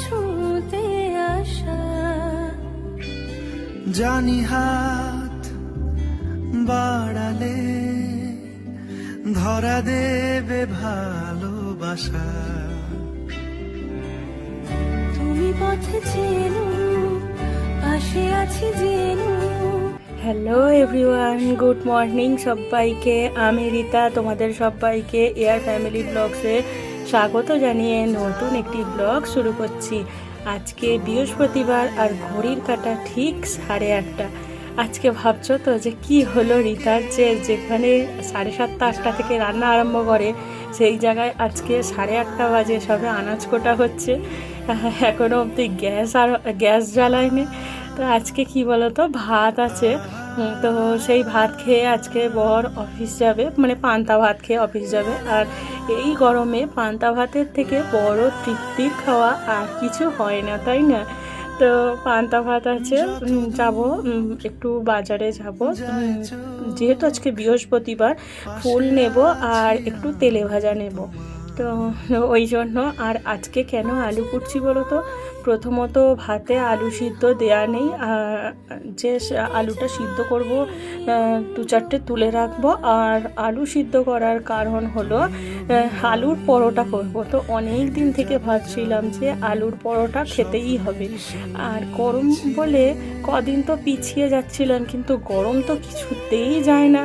ছুঁতে আসা। জানি হাত বাড়ালে ধরা দেবে ভালোবাসা। তুমি পথে চেনো, পাশে আছি জেনো। হ্যালো এভরিওয়ান, গুড মর্নিং সবাইকে। আমি রীতা, তোমাদের সবাইকে এয়ার ফ্যামিলি ব্লগসে স্বাগত জানিয়ে নতুন একটি ব্লগ শুরু করছি। আজকে বৃহস্পতিবার আর ঘড়ির কাঁটা ঠিক 8:30। আজকে ভাবছো তো যে কি হলো, রীতার যেখানে 7:30 8টা থেকে রান্না আরম্ভ করে সেই জায়গায় আজকে 8:30 বাজে সবে আনাজ কোটা হচ্ছে। এখনও অবধি গ্যাস জ্বালায়নি। তো আজকে কি বলো তো, ভাত আছে। তো সেই ভাত খেয়ে আজকে বর অফিস যাবে, মানে পান্তা ভাত খেয়ে অফিস যাবে। আর এই গরমে পান্তা ভাতের থেকে বড় তৃপ্তির খাওয়া আর কিছু হয় না, তাই না? তো পান্তা ভাত আছে, যাব একটু বাজারে যাব, যেহেতু আজকে বৃহস্পতিবার ফুল নেব আর একটু তেলে ভাজা নেব। তো ওই জন্য। আর আজকে কেন আলু কুটছি বলো তো, প্রথমত ভাতে আলু সিদ্ধ দেয়া নেই, যে আলুটা সিদ্ধ করব 2-4টে তুলে রাখবো। আর আলু সিদ্ধ করার কারণ হলো আলুর পরোটা করব। তো অনেক দিন থেকে ভাবছিলাম যে আলুর পরোটা খেতেই হবে। আর গরম বলে কদিন তো পিছিয়ে যাচ্ছিলাম, কিন্তু গরম তো কিছুতেই যায় না,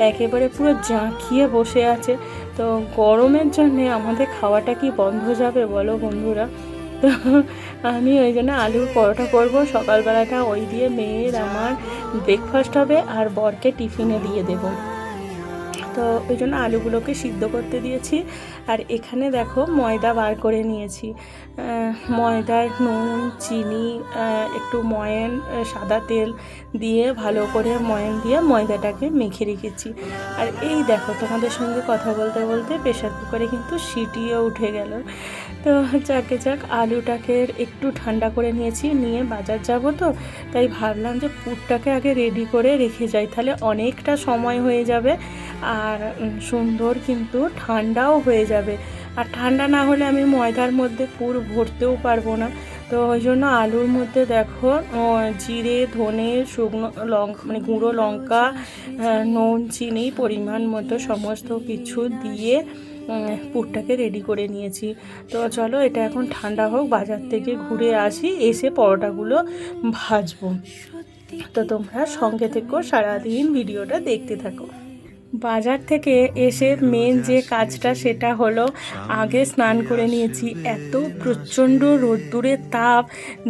একেবারে পুরো জাঁকিয়ে বসে আছে। তো গরমের জন্যে আমাদের খাওয়াটা কি বন্ধ যাবে বলো বন্ধুরা? তো আমি ওই জন্য আলুর পরোটা করব। সকালবেলাটা ওই দিয়ে মেয়ের আমার ব্রেকফাস্ট হবে আর বরকে টিফিনে দিয়ে দেবো। তো ওই জন্য আলুগুলোকে সিদ্ধ করতে দিয়েছি। আর এখানে দেখো ময়দা বার করে নিয়েছি। ময়দার নুন, চিনি, একটু ময়ান, সাদা তেল দিয়ে ভালো করে ময়ান দিয়ে ময়দাটাকে মেখে রেখেছি। আর এই দেখো, তোমাদের সঙ্গে কথা বলতে বলতে প্রেশার কুকারে কিন্তু সিটিও উঠে গেল। তো যাক আলুটাকে একটু ঠান্ডা করে নিয়েছি, নিয়ে বাজার যাব। তো তাই ভাবলাম যে পুরটাকে আগে রেডি করে রেখে যাই, তাহলে অনেকটা সময় হয়ে যাবে আর সুন্দর কিন্তু ঠান্ডাও হয়ে যাবে। আর ঠান্ডা না হলে আমি ময়দার মধ্যে পুর ভরতেও পারবো না। তো ওই জন্য আলুর মধ্যে দেখো জিরে, ধনে, শুকনো লঙ্কা, মানে গুঁড়ো লঙ্কা, নুন, চিনি পরিমাণ মতো সমস্ত কিছু দিয়ে পুরটাকে রেডি করে নিয়েছি। তো চলো এটা এখন ঠান্ডা হোক, বাজার থেকে ঘুরে আসি, এসে পরোটাগুলো ভাজবো। তো তোমরা সঙ্গে থেকো, সারাদিন ভিডিওটা দেখতে থাকো। বাজার থেকে এসে মেন যে কাজটা সেটা হলো, আগে স্নান করে নিয়েছি। এত প্রচণ্ড রোদ্দুরের তাপ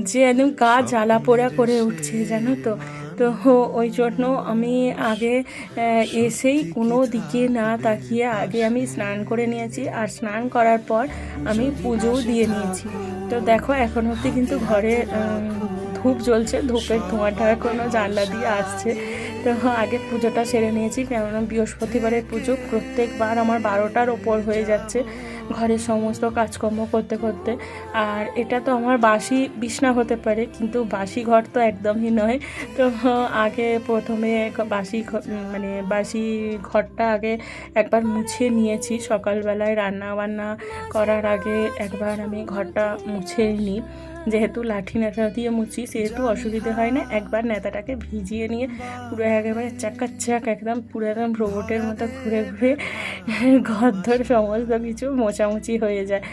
যে একদম গা জ্বালা পোড়া করে উঠছে, জানো তো। তো ওই জন্য আমি আগে এসেই কোনো দিকে না তাকিয়ে আগে আমি স্নান করে নিয়েছি। আর স্নান করার পর আমি পুজোও দিয়ে নিয়েছি। তো দেখো এখন অবধি কিন্তু ঘরে ধূপ জ্বলছে, ধূপের ধোঁয়াটা এখনও জানলা দিয়ে আসছে। তো আগে পুজোটা সেরে নিয়েছি, কেননা বৃহস্পতিবারের পুজো প্রত্যেকবার আমার 12টার ওপর হয়ে যাচ্ছে ঘরের সমস্ত কাজকর্ম করতে করতে। আর এটা তো আমার বাসি বিছনা হতে পারে, কিন্তু বাসি ঘর তো একদমই নয়। তো আগে প্রথমে বাসি ঘরটা আগে একবার মুছে নিয়েছি। সকালবেলায় রান্না বান্না করার আগে একবার আমি ঘরটা মুছে নিই, যেহেতু লাঠি নেতা দিয়ে মুছি সেহেতু অসুবিধে হয় না। একবার নেতাটাকে ভিজিয়ে নিয়ে পুরো একেবারে চাকাচাক একদম পুরো একদম রোবটের মতো ঘুরে ঘুরে ঘরদোর সমস্ত কিছু মোছামুছি হয়ে যায়।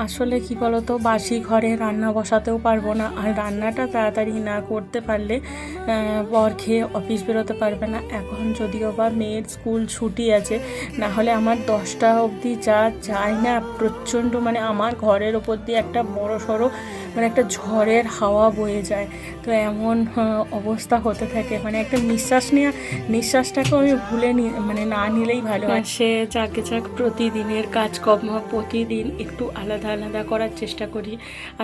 আসলে কি বলতো, বাসি ঘরে রান্না বসাতেও পারবো না। আর রান্নাটা তাড়াতাড়ি না করতে পারলে বর খেয়ে অফিস বেরোতে পারবে না। এখন যদিও বা মেয়ের স্কুল ছুটি আছে, না হলে আমার 10টা অবধি যা যায় না, প্রচণ্ড মানে আমার ঘরের ওপর দিয়ে একটা বড় সড়ো মানে একটা ঝড়ের হাওয়া বয়ে যায়। তো এমন অবস্থা হতে থাকে, মানে একটা নিঃশ্বাসটাকেও আমি ভুলে মানে না নিলেই ভালো হয়। সে যাকে যাক প্রতিদিনের কাজকর্ম প্রতিদিন একটু আলাদা আলাদা করার চেষ্টা করি।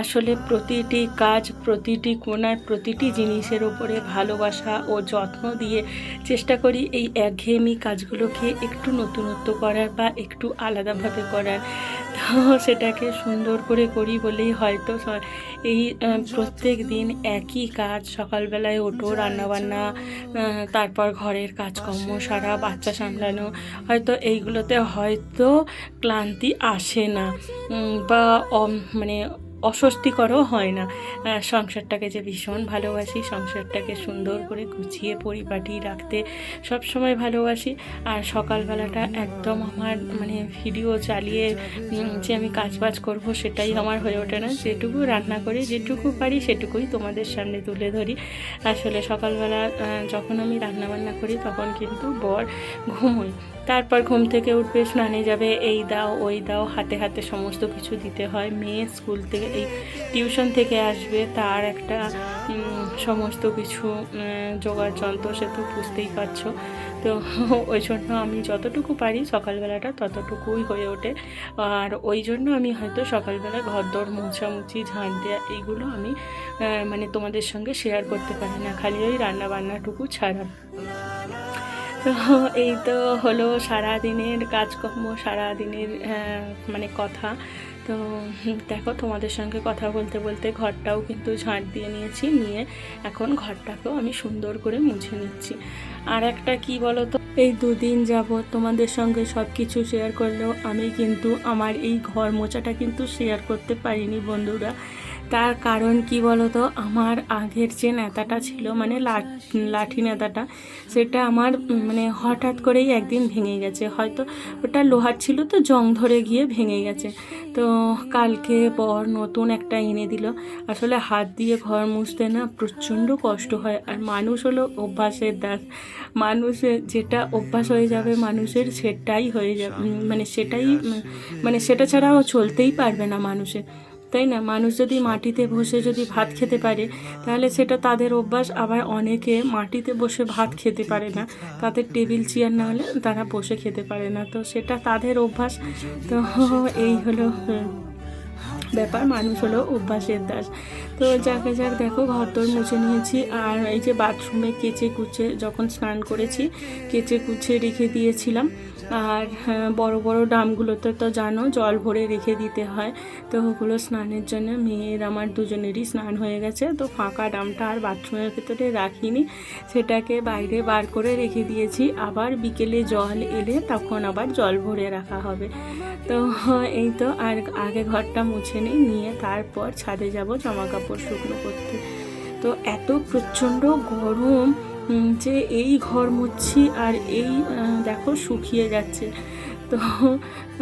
আসলে প্রতিটি কাজ, প্রতিটি কোণায়, প্রতিটি জিনিসের উপরে ভালোবাসা ও যত্ন দিয়ে চেষ্টা করি এই একঘেয়েমি কাজগুলোকে একটু নতুনত্ব করার বা একটু আলাদাভাবে করার। তো সেটাকে সুন্দর করে করি বলেই হয়তো এই প্রত্যেক দিন একই কাজ, সকালবেলায় ওঠো, রান্নাবান্না, তারপর ঘরের কাজকর্ম সারা, বাচ্চা সামলানো, হয়তো এইগুলোতে হয়তো ক্লান্তি আসে না, বা মানে অস্বস্তিকরও হয় না। সংসারটাকে যে ভীষণ ভালোবাসি, সংসারটাকে সুন্দর করে গুছিয়ে পরিপাটি রাখতে সবসময় ভালোবাসি। আর সকালবেলাটা একদম আমার মানে ভিডিও চালিয়ে যে আমি কাজবাজ করব সেটাই আমার হয়ে ওঠে না। যেটুকু রান্না করি, যেটুকু পারি সেটুকুই তোমাদের সামনে তুলে ধরি। আসলে সকালবেলা যখন আমি রান্নাবান্না করি তখন কিন্তু বর ঘুমোই, তারপর ঘুম থেকে উঠবে, স্নানে যাবে, এই দাও ওই দাও, হাতে হাতে সমস্ত কিছু দিতে হয়। মেয়ে স্কুল থেকে এই টিউশন থেকে আসবে, তার একটা সমস্ত কিছু জোগাড় যন্ত্র, সে তো বুঝতেই পারছো। তো ওই জন্য আমি যতটুকু পারি সকালবেলাটা ততটুকুই হয়ে ওঠে। আর ওই জন্য আমি হয়তো সকালবেলা ঘরদোর মোছামুছি, ঝাঁট দেওয়া এইগুলো আমি মানে তোমাদের সঙ্গে শেয়ার করতে পারি না, খালি ওই রান্নাবান্নাটুকু ছাড়া। তো এই তো হলো সারাদিনের কাজকর্ম, সারাদিনের মানে কথা। তো দেখো তোমাদের সঙ্গে কথা বলতে বলতে ঘরটাও কিন্তু ঝাঁট দিয়ে নিয়েছি, নিয়ে এখন ঘরটাকেও আমি সুন্দর করে মুছে নিচ্ছি। আর একটা কি বলো তো, এই 2 দিন যাবত তোমাদের সঙ্গে সব কিছু শেয়ার করলেও আমি কিন্তু আমার এই ঘর মোছাটা কিন্তু শেয়ার করতে পারিনি বন্ধুরা। তার কারণ কি বলো তো, আমার আগের যে নেতাটা ছিল মানে লাঠি নেতাটা, সেটা আমার মানে হঠাৎ করেই একদিন ভেঙে গেছে। হয়তো ওটা লোহার ছিল তো জং ধরে গিয়ে ভেঙে গেছে। তো কালকে বর নতুন একটা এনে দিল। আসলে হাত দিয়ে ঘর মুছতে না প্রচণ্ড কষ্ট হয়, আর মানুষ হলো অভ্যাসের দাস। মানুষের যেটা অভ্যাস হয়ে যাবে মানুষের, সেটাই হয়ে যাবে মানে সেটা ছাড়াও চলতেই পারবে না মানুষের, তাই না? মানুষ যদি মাটিতে বসে যদি ভাত খেতে পারে তাহলে সেটা তাদের অভ্যাস। আবার অনেকে মাটিতে বসে ভাত খেতে পারে না, তাদের টেবিল চেয়ার না হলে তারা বসে খেতে পারে না, তো সেটা তাদের অভ্যাস। তো এই হলো ব্যাপার, মানুষ হলো অভ্যাসের দাস। তো যাকে যাক দেখো ঘরদোর মুছে নিয়েছি। আর এই যে বাথরুমে কেচে কুচে যখন স্নান করেছি কেচে কুচে রেখে দিয়েছিলাম। আর বড় বড় ড্রামগুলোতে তো জানো জল ভরে রেখে দিতে হয়, তো ওগুলো স্নানের জন্য মেয়ের আমার দুজনেরই স্নান হয়ে গেছে। তো ফাঁকা ড্রামটা আর বাথরুমের ভেতরে রাখিনি, সেটাকে বাইরে বার করে রেখে দিয়েছি। আবার বিকেলে জল এলে তখন আবার জল ভরে রাখা হবে। তো এই তো, আর আগে ঘরটা মুছে নিয়ে তারপর ছাদে যাব জামা কাপড় শুকনো করতে। তো এত প্রচণ্ড গরম যে এই ঘর মুছছি আর এই দেখো শুকিয়ে যাচ্ছে। তো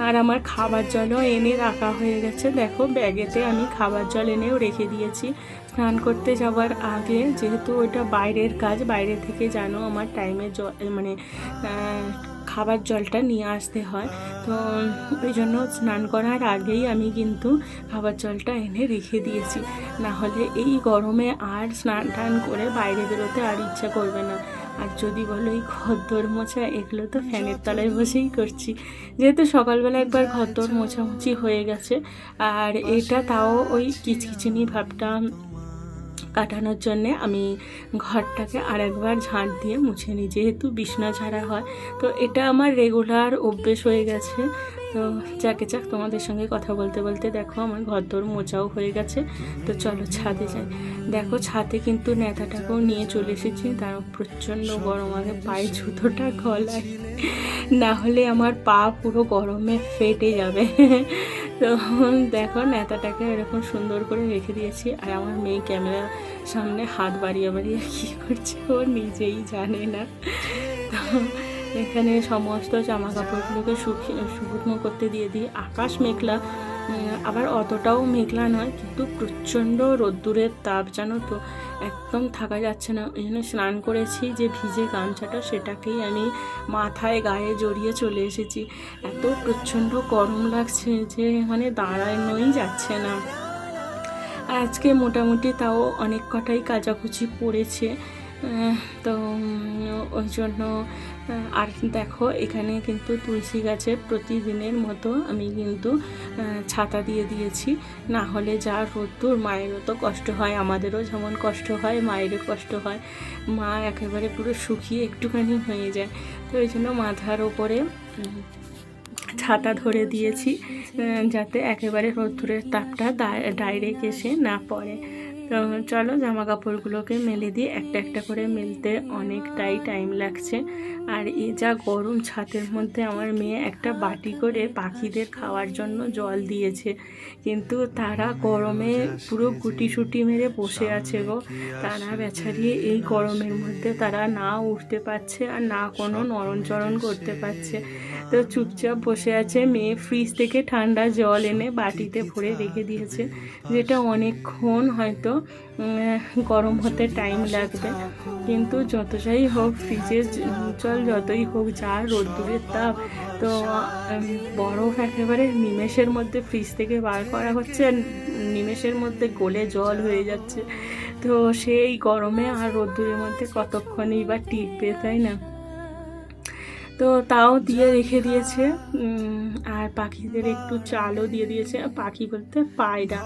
আর আমার খাবার জলও এনে রাখা হয়ে গেছে, দেখো ব্যাগেতে আমি খাবার জল এনেও রেখে দিয়েছি স্নান করতে যাওয়ার আগে। যেহেতু ওইটা বাইরের কাজ, বাইরে থেকে জানো আমার টাইমে জল মানে খাবার জলটা নিয়ে আসতে হয়। তো ওই জন্য স্নান করার আগেই আমি কিন্তু খাবার জলটা এনে রেখে দিয়েছি, না হলে এই গরমে আর স্নান টান করে বাইরে বেরোতে আর ইচ্ছা করবে না। আর যদি বলো এই ঘরদোর মোছা, এগুলো তো ফ্যানের তলায় বসেই করছি, যেহেতু সকালবেলা একবার ঘরদোর মোছামুছি হয়ে গেছে। আর এটা তাও ওই কিচকিচিনি ভাবটা কাটানোর জন্যে আমি ঘরটাকে আরেকবার ঝাঁট দিয়ে মুছে নিই, যেহেতু বিছনা ঝাড়া হয়। তো এটা আমার রেগুলার অভ্যেস হয়ে গেছে। তো যাকে যাক তোমাদের সঙ্গে কথা বলতে বলতে দেখো আমার ঘরদোর মোছাও হয়ে গেছে। তো চলো ছাদে যাই। দেখো ছাদে কিন্তু নেতাটাকেও নিয়ে চলে এসেছি, তার প্রচণ্ড গরম, আগে পায়ে জুতোটা গলায়, না হলে আমার পা পুরো গরমে ফেটে যাবে। তো দেখো নেতাটাকে এরকম সুন্দর করে রেখে দিয়েছি। আর আমার মেয়ে ক্যামেরার সামনে হাত বাড়িয়ে বাড়িয়ে কী করছে ও নিজেই জানে না। তো এখানে সমস্ত জামা কাপড়গুলোকে শুকনো করতে দিয়ে দিই। আকাশ মেঘলা, আবার অতটাও মেঘলা নয়, কিন্তু প্রচণ্ড রোদ্দুরের তাপ জানো তো, একদম থাকা যাচ্ছে না। এই জন্য স্নান করেছি যে ভিজে গামছাটা, সেটাকেই আমি মাথায় গায়ে জড়িয়ে চলে এসেছি। এত প্রচণ্ড গরম লাগছে যে মানে দাঁড়ানোই যাচ্ছে না। আজকে মোটামুটি তাও অনেক কটাই কাচাকুচি পড়েছে। তো ওই জন্য আর দেখো এখানে কিন্তু তুলসী গাছে প্রতিদিনের মতো আমি কিন্তু ছাতা দিয়ে দিয়েছি, না হলে যা রোদ্দুর, মায়েরও তো কষ্ট হয়, আমাদেরও যেমন কষ্ট হয় মায়েরও কষ্ট হয়। মা একেবারে পুরো শুকিয়ে একটুখানি হয়ে যায়। তো ওই জন্য মাথার ওপরে ছাতা ধরে দিয়েছি, যাতে একেবারে রোদ্দুরের তাপটা ডাইরেক্ট এসে না পড়ে। তো তো চলো জামা কাপড়গুলোকে মেলে দিই। একটা একটা করে মেলতে অনেকটাই টাইম লাগছে। আর এই যা গরম, ছাদের মধ্যে আমার মেয়ে একটা বাটি করে পাখিদের খাওয়ার জন্য জল দিয়েছে, কিন্তু তারা গরমে পুরো গুটিসুটি মেরে বসে আছে গো। তারা বেচারি এই গরমের মধ্যে তারা না উঠতে পারছে আর না কোনো নড়নচড়ন করতে পারছে। তো চুপচাপ বসে আছে। মেয়ে ফ্রিজ থেকে ঠান্ডা জল এনে বাটিতে ভরে রেখে দিয়েছে, যেটা অনেকক্ষণ হয়তো গরম হতে টাইম লাগবে। কিন্তু যত যাই হোক, ফ্রিজের জল যতই হোক, যা রোদ্দুরের তাপ, তো বরফ একেবারে নিমেষের মধ্যে ফ্রিজ থেকে বার করা হচ্ছে আর নিমেষের মধ্যে গলে জল হয়ে যাচ্ছে। তো সেই গরমে আর রোদ্দুরের মধ্যে কতক্ষণই বা টিকবে, তাই না? তো তাও দিয়ে রেখে দিয়েছে। আর পাখিদের একটু চালও দিয়ে দিয়েছে। পাখি বলতে পায়রা,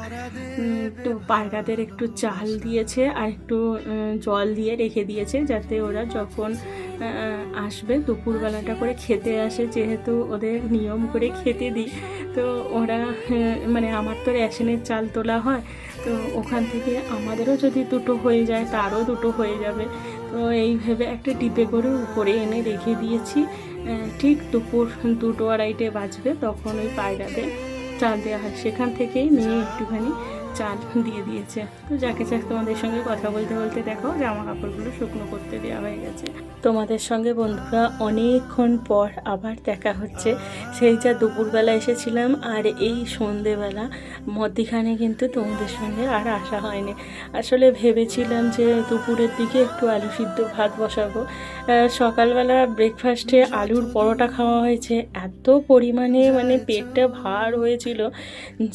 তো পায়রাদের একটু চাল দিয়েছে আর একটু জল দিয়ে রেখে দিয়েছে, যাতে ওরা যখন আসবে দুপুরবেলাটা করে খেতে আসে, যেহেতু ওদের নিয়ম করে খেতে দিই। তো ওরা মানে আমার তো রেশনের চাল তোলা হয়, তো ওখান থেকে আমাদেরও যদি দুটো হয়ে যায় তারও দুটো হয়ে যাবে। তো এই ভেবে একটা ডিপে করে উপরে এনে রেখে দিয়েছি। ঠিক দুপুর 2-2:30 বাজবে, তখন ওই পায়রাদের চাল দেওয়া হয়। সেখান থেকেই নিয়ে একটুখানি চাল দিয়ে দিয়েছে। তো যাকে যাক তোমাদের সঙ্গে কথা বলতে বলতে দেখো জামা কাপড়গুলো শুকনো করতে দেওয়া হয়ে গেছে। তোমাদের সঙ্গে বন্ধুরা অনেকক্ষণ পর আবার দেখা হচ্ছে। সেই যা দুপুরবেলা এসেছিলাম আর এই সন্ধেবেলা, মধ্যিখানে কিন্তু তোমাদের সঙ্গে আর আসা হয়নি। আসলে ভেবেছিলাম যে দুপুরের দিকে একটু আলু সিদ্ধ ভাত বসাবো। সকালবেলা ব্রেকফাস্টে আলুর পরোটা খাওয়া হয়েছে, এত পরিমাণে মানে পেটটা ভার হয়েছিল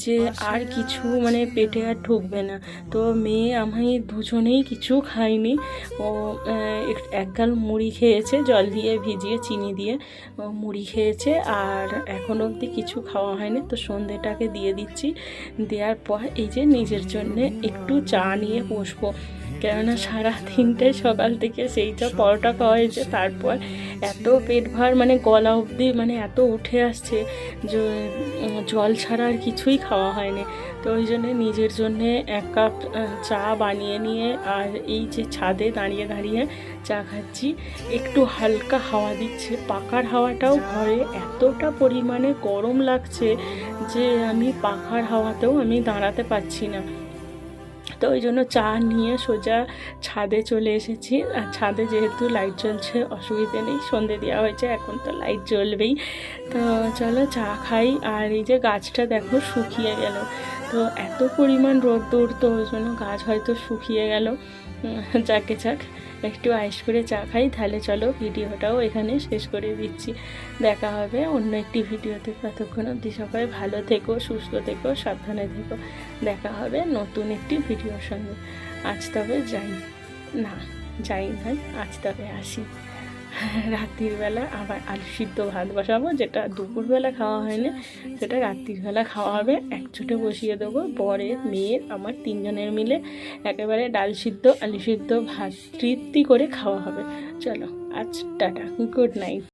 যে আর কিছু মানে পেটে আর ঢুকবে না। তো মেয়ে আমি দুজনেই কিছু খাইনি। ও এক গাল মুড়ি খেয়েছে, জল দিয়ে ভিজিয়ে চিনি দিয়ে মুড়ি খেয়েছে, আর এখনও অবধি কিছু খাওয়া হয়নি। তো সন্ধেটাকে দিয়ে দিচ্ছি, দেওয়ার পর এই যে নিজের জন্যে একটু চা নিয়ে বসবো, কেননা সারা দিনটাই সকাল থেকে সেইটা পরোটা খাওয়া হয়েছে। তারপর এত পেট ভার, মানে গলা অবধি মানে এত উঠে আসছে যে জল ছাড়া আর কিছুই খাওয়া হয়নি। তো ওই জন্যে নিজের জন্যে 1 কাপ চা বানিয়ে নিয়ে আর এই যে ছাদে দাঁড়িয়ে দাঁড়িয়ে চা খাচ্ছি। একটু হালকা হাওয়া দিচ্ছে, পাখার হাওয়াটাও ঘরে এতটা পরিমাণে গরম লাগছে যে আমি পাখার হাওয়াতেও আমি দাঁড়াতে পারছি না। তো ওই জন্য চা নিয়ে সোজা ছাদে চলে এসেছি। আর ছাদে যেহেতু লাইট জ্বলছে অসুবিধে নেই, সন্ধে দেওয়া হয়েছে, এখন তো লাইট জ্বলবেই। তো চলো চা খাই। আর এই যে গাছটা দেখো শুকিয়ে গেল, তো এত পরিমাণ রোদ্দুর, তো ওই জন্য গাছ হয়তো শুকিয়ে গেল। যাকে যাক, একটু আইস করে চা খাই। তাহলে চলো ভিডিওটাও এখানে শেষ করে দিচ্ছি। দেখা হবে অন্য একটি ভিডিওতে। ততক্ষণ অবধি সবাই ভালো থেকো, সুস্থ থেকো, সাবধানে থেকো। দেখা হবে নতুন একটি ভিডিওর সঙ্গে। আজ তবে যাই না, আজ তবে আসি। রাত্রির বেলা আবার আলু সিদ্ধ ভাত বসাবো, যেটা দুপুরবেলা খাওয়া হয়নি, সেটা রাত্রিবেলা খাওয়া হবে। একচোটে বসিয়ে দেবো, বরের, মেয়ের, আমার 3 জনের মিলে একেবারে ডাল সিদ্ধ আলু সিদ্ধ ভাত তৃপ্তি করে খাওয়া হবে। চলো আজ টাটা, গুড নাইট।